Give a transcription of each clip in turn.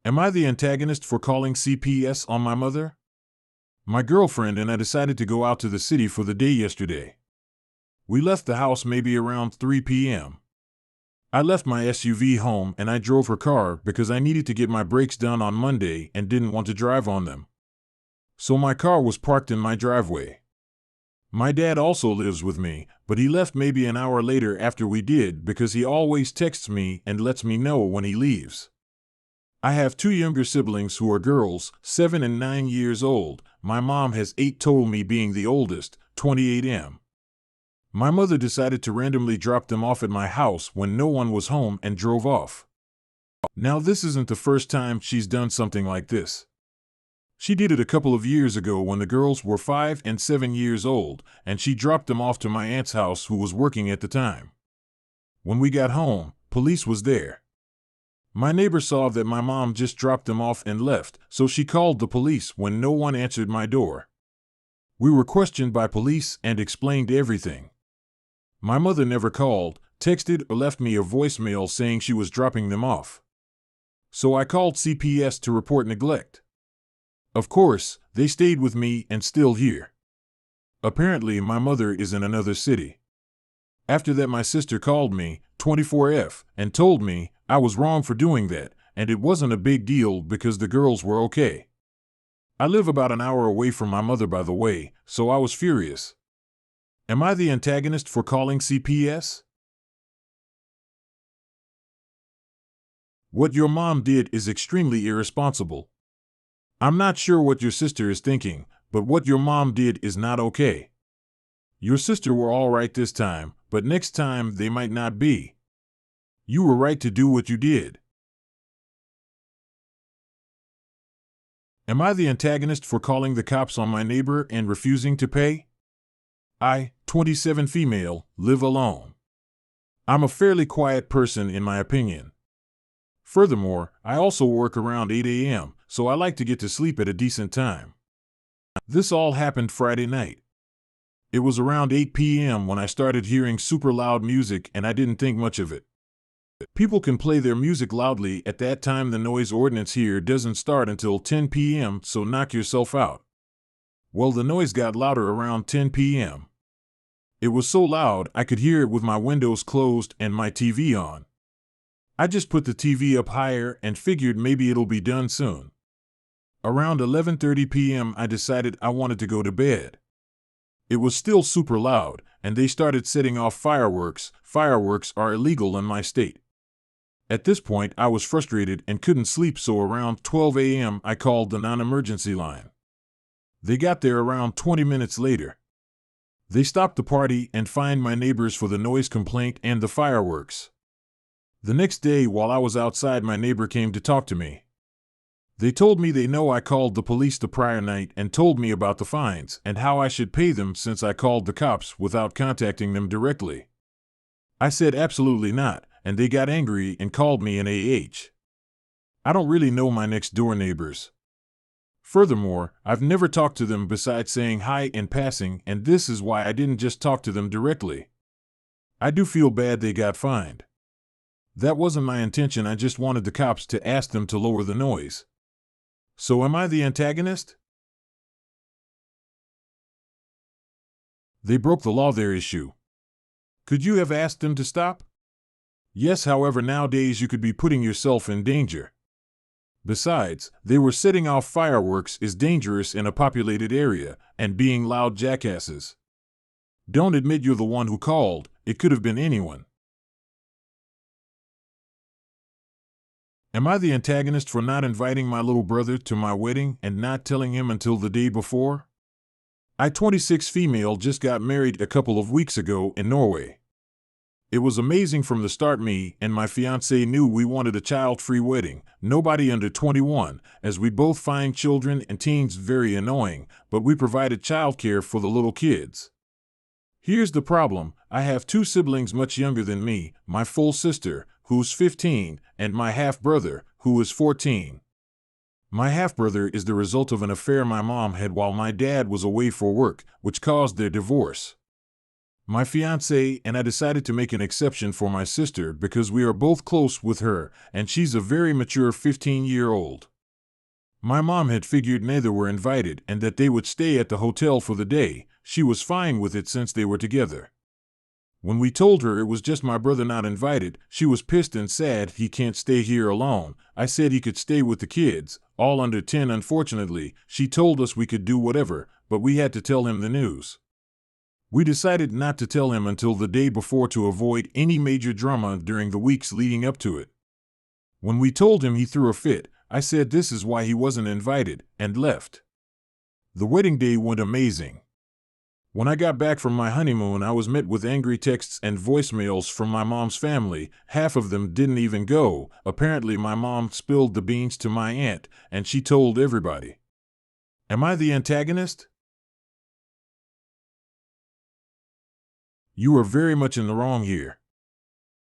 Am I the antagonist for calling CPS on my mother? My girlfriend and I decided to go out to the city for the day yesterday. We left the house maybe around 3 p.m. I left my SUV home and I drove her car because I needed to get my brakes done on Monday and didn't want to drive on them. So my car was parked in my driveway. My dad also lives with me, but he left maybe an hour later after we did because he always texts me and lets me know when he leaves. I have two younger siblings who are girls, 7 and 9 years old. My mom has 8 total, me being the oldest, 28 M. My mother decided to randomly drop them off at my house when no one was home and drove off. Now this isn't the first time she's done something like this. She did it a couple of years ago when the girls were 5 and 7 years old, and she dropped them off to my aunt's house who was working at the time. When we got home, police was there. My neighbor saw that my mom just dropped them off and left, so she called the police when no one answered my door. We were questioned by police and explained everything. My mother never called, texted, or left me a voicemail saying she was dropping them off. So I called CPS to report neglect. Of course, they stayed with me and still here. Apparently, my mother is in another city. After that, my sister called me, 24F, and told me I was wrong for doing that, and it wasn't a big deal because the girls were okay. I live about an hour away from my mother, by the way, so I was furious. Am I the antagonist for calling CPS? What your mom did is extremely irresponsible. I'm not sure what your sister is thinking, but what your mom did is not okay. Your sister were all right this time, but next time they might not be. You were right to do what you did. Am I the antagonist for calling the cops on my neighbor and refusing to pay? I, 27 female, live alone. I'm a fairly quiet person in my opinion. Furthermore, I also work around 8 a.m., so I like to get to sleep at a decent time. This all happened Friday night. It was around 8 p.m. when I started hearing super loud music and I didn't think much of it. People can play their music loudly at that time. The noise ordinance here doesn't start until 10 p.m., so knock yourself out. Well, the noise got louder around 10 p.m. It was so loud I could hear it with my windows closed and my TV on. I just put the TV up higher and figured maybe it'll be done soon. Around 11:30 p.m. I decided I wanted to go to bed. It was still super loud, and they started setting off fireworks. Fireworks are illegal in my state. At this point, I was frustrated and couldn't sleep, so around 12 a.m. I called the non-emergency line. They got there around 20 minutes later. They stopped the party and fined my neighbors for the noise complaint and the fireworks. The next day, while I was outside, my neighbor came to talk to me. They told me they know I called the police the prior night and told me about the fines and how I should pay them since I called the cops without contacting them directly. I said absolutely not, and they got angry and called me an AH. I don't really know my next door neighbors. Furthermore, I've never talked to them besides saying hi in passing, and this is why I didn't just talk to them directly. I do feel bad they got fined. That wasn't my intention, I just wanted the cops to ask them to lower the noise. So am I the antagonist? They broke the law, their issue. Could you have asked them to stop? Yes, however, nowadays you could be putting yourself in danger. Besides, they were setting off fireworks is dangerous in a populated area and being loud jackasses. Don't admit you're the one who called, it could have been anyone. Am I the antagonist for not inviting my little brother to my wedding and not telling him until the day before? I, 26 female, just got married a couple of weeks ago in Norway. It was amazing from the start. Me and my fiancé knew we wanted a child-free wedding, nobody under 21, as we both find children and teens very annoying, but we provided childcare for the little kids. Here's the problem, I have two siblings much younger than me, my full sister, who's 15, and my half-brother, who is 14. My half-brother is the result of an affair my mom had while my dad was away for work, which caused their divorce. my fiancée and I decided to make an exception for my sister because we are both close with her and she's a very mature 15-year-old. My mom had figured neither were invited and that they would stay at the hotel for the day. She was fine with it since they were together. When we told her it was just my brother not invited, she was pissed and sad. He can't stay here alone. I said he could stay with the kids, all under 10. Unfortunately, she told us we could do whatever, but we had to tell him the news. We decided not to tell him until the day before to avoid any major drama during the weeks leading up to it. When we told him, he threw a fit. I said this is why he wasn't invited, and left. The wedding day went amazing. When I got back from my honeymoon, I was met with angry texts and voicemails from my mom's family. Half of them didn't even go. Apparently, my mom spilled the beans to my aunt, and she told everybody. Am I the antagonist? You are very much in the wrong here.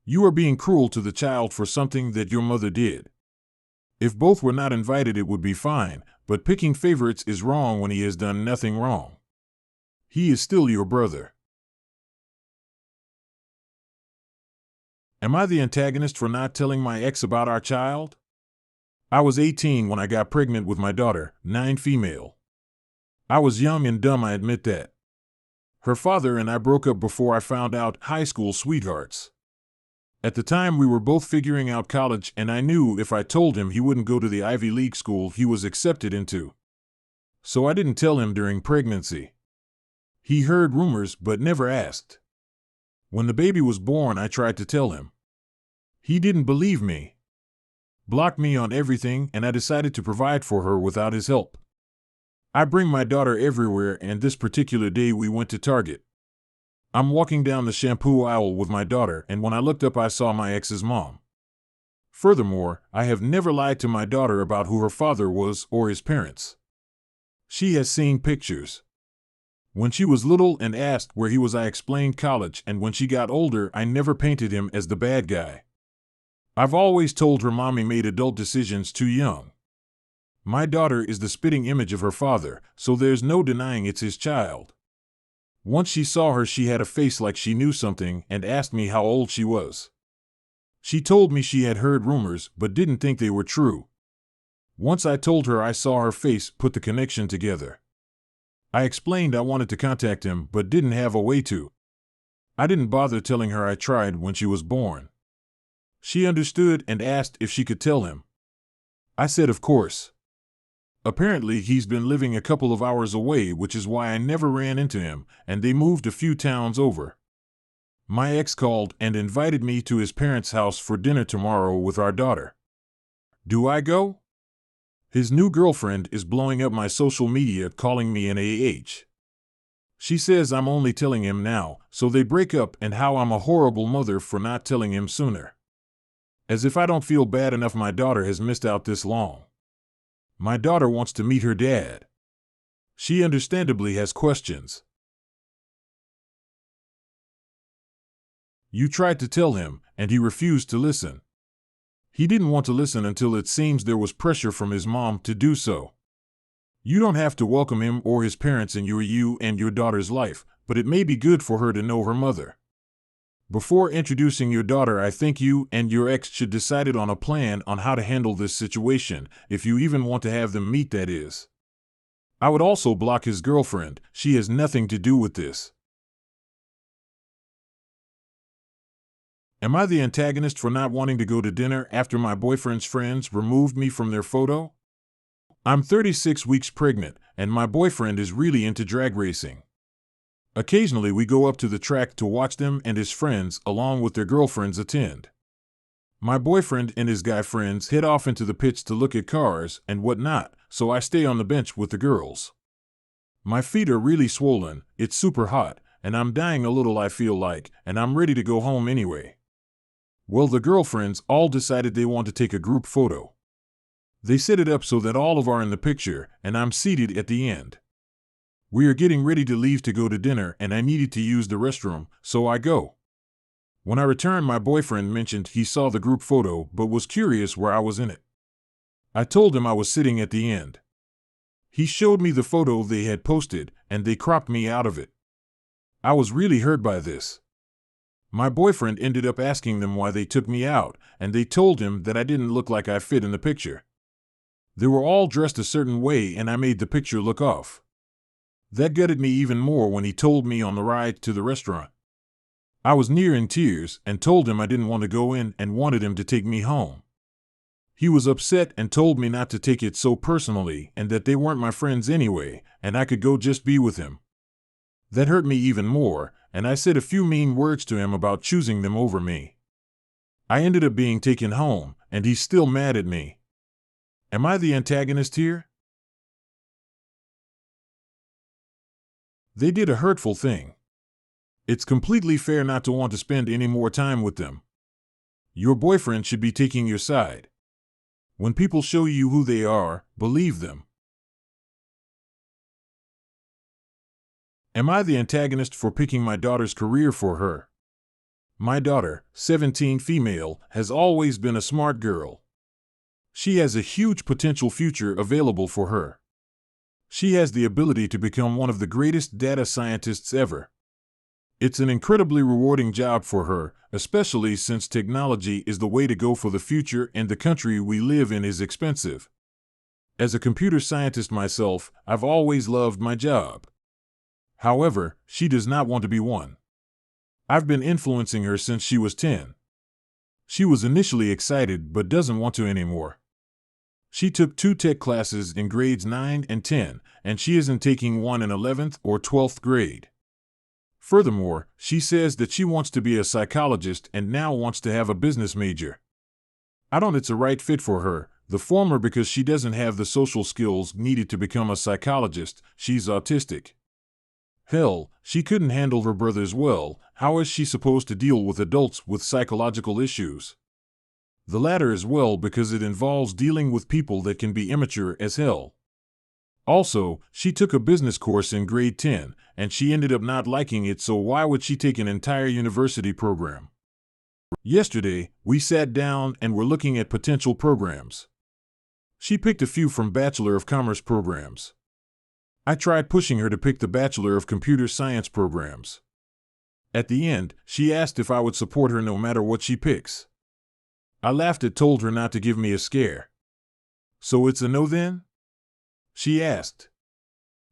You are being cruel to the child for something that your mother did. If both were not invited, it would be fine, but picking favorites is wrong when he has done nothing wrong. He is still your brother. Am I the antagonist for not telling my ex about our child? I was 18 when I got pregnant with my daughter, 9 female. I was young and dumb, I admit that. Her father and I broke up before I found out, high school sweethearts. At the time we were both figuring out college and I knew if I told him he wouldn't go to the Ivy League school he was accepted into. So I didn't tell him during pregnancy. He heard rumors but never asked. When the baby was born, I tried to tell him. He didn't believe me. Blocked me on everything, and I decided to provide for her without his help. I bring my daughter everywhere, and this particular day we went to Target. I'm walking down the shampoo aisle with my daughter, and when I looked up I saw my ex's mom. Furthermore, I have never lied to my daughter about who her father was or his parents. She has seen pictures. When she was little and asked where he was, I explained college, and when she got older, I never painted him as the bad guy. I've always told her mommy made adult decisions too young. My daughter is the spitting image of her father, so there's no denying it's his child. Once she saw her, she had a face like she knew something and asked me how old she was. She told me she had heard rumors but didn't think they were true. Once I told her I saw her face, put the connection together. I explained I wanted to contact him but didn't have a way to. I didn't bother telling her I tried when she was born. She understood and asked if she could tell him. I said of course. Apparently he's been living a couple of hours away, which is why I never ran into him, and they moved a few towns over. My ex called and invited me to his parents' house for dinner tomorrow with our daughter. Do I go? His new girlfriend is blowing up my social media, calling me an AH. She says I'm only telling him now, so they break up, and how I'm a horrible mother for not telling him sooner. As if I don't feel bad enough my daughter has missed out this long. My daughter wants to meet her dad. She understandably has questions. You tried to tell him, and he refused to listen. He didn't want to listen until it seems there was pressure from his mom to do so. You don't have to welcome him or his parents in you and your daughter's life, but it may be good for her to know her mother. Before introducing your daughter, I think you and your ex should decide on a plan on how to handle this situation, if you even want to have them meet, that is. I would also block his girlfriend. She has nothing to do with this. Am I the antagonist for not wanting to go to dinner after my boyfriend's friends removed me from their photo? I'm 36 weeks pregnant, and my boyfriend is really into drag racing. Occasionally we go up to the track to watch them and his friends, along with their girlfriends, attend. My boyfriend and his guy friends head off into the pits to look at cars and whatnot, so I stay on the bench with the girls. My feet are really swollen, it's super hot, and I'm dying a little, I feel like, and I'm ready to go home anyway. Well, the girlfriends all decided they want to take a group photo. They set it up so that all of are in the picture, and I'm seated at the end. We are getting ready to leave to go to dinner, and I needed to use the restroom, so I go. When I returned, my boyfriend mentioned he saw the group photo but was curious where I was in it. I told him I was sitting at the end. He showed me the photo they had posted, and they cropped me out of it. I was really hurt by this. My boyfriend ended up asking them why they took me out, and they told him that I didn't look like I fit in the picture. They were all dressed a certain way and I made the picture look off. That gutted me even more when he told me on the ride to the restaurant. I was near in tears and told him I didn't want to go in and wanted him to take me home. He was upset and told me not to take it so personally and that they weren't my friends anyway, and I could go just be with him. That hurt me even more, and I said a few mean words to him about choosing them over me. I ended up being taken home, and he's still mad at me. Am I the antagonist here? They did a hurtful thing. It's completely fair not to want to spend any more time with them. Your boyfriend should be taking your side. When people show you who they are, believe them. Am I the antagonist for picking my daughter's career for her? My daughter, 17 female, has always been a smart girl. She has a huge potential future available for her. She has the ability to become one of the greatest data scientists ever. It's an incredibly rewarding job for her, especially since technology is the way to go for the future and the country we live in is expensive. As a computer scientist myself, I've always loved my job. However, she does not want to be one. I've been influencing her since she was 10. She was initially excited but doesn't want to anymore. She took 2 tech classes in grades 9 and 10, and she isn't taking one in 11th or 12th grade. Furthermore, she says that she wants to be a psychologist and now wants to have a business major. I don't think it's a right fit for her, the former because she doesn't have the social skills needed to become a psychologist, she's autistic. Hell, she couldn't handle her brothers well, how is she supposed to deal with adults with psychological issues? The latter as well because it involves dealing with people that can be immature as hell. Also, she took a business course in grade 10, and she ended up not liking it, so why would she take an entire university program? Yesterday, we sat down and were looking at potential programs. She picked a few from Bachelor of Commerce programs. I tried pushing her to pick the Bachelor of Computer Science programs. At the end, she asked if I would support her no matter what she picks. I laughed and told her not to give me a scare. So it's a no then? She asked.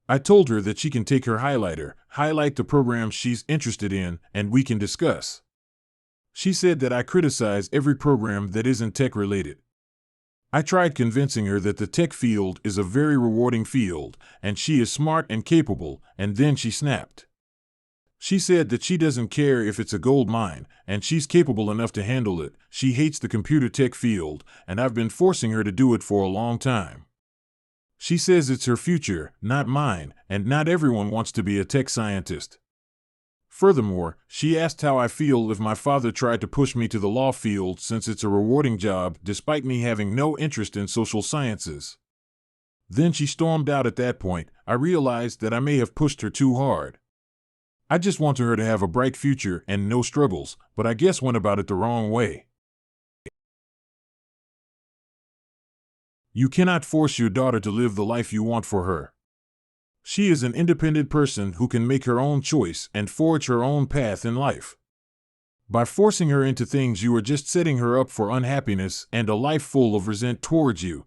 I told her that she can take her highlighter, highlight the programs she's interested in, and we can discuss. She said that I criticize every program that isn't tech-related. I tried convincing her that the tech field is a very rewarding field, and she is smart and capable, and then she snapped. She said that she doesn't care if it's a gold mine, and she's capable enough to handle it. She hates the computer tech field, and I've been forcing her to do it for a long time. She says it's her future, not mine, and not everyone wants to be a tech scientist. Furthermore, she asked how I feel if my father tried to push me to the law field since it's a rewarding job despite me having no interest in social sciences. Then she stormed out. At that point, I realized that I may have pushed her too hard. I just wanted her to have a bright future and no struggles, but I guess went about it the wrong way. You cannot force your daughter to live the life you want for her. She is an independent person who can make her own choice and forge her own path in life. By forcing her into things, you are just setting her up for unhappiness and a life full of resentment towards you.